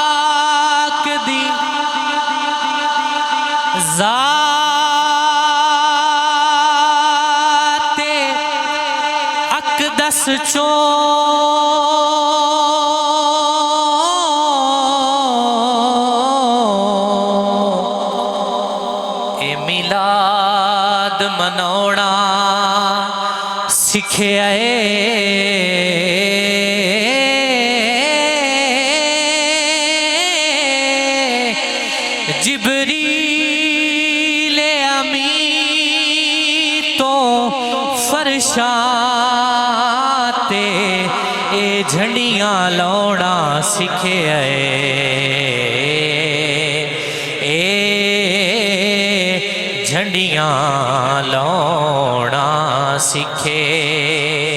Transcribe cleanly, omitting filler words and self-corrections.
پاک دی ذات اقدس چو اے میلاد منوڑا سکھے آئے جبریل امین تو فرشاتے اے جھنڈیاں لوڑا سکھے آئے اے جھنڈیاں لوڑا سکھے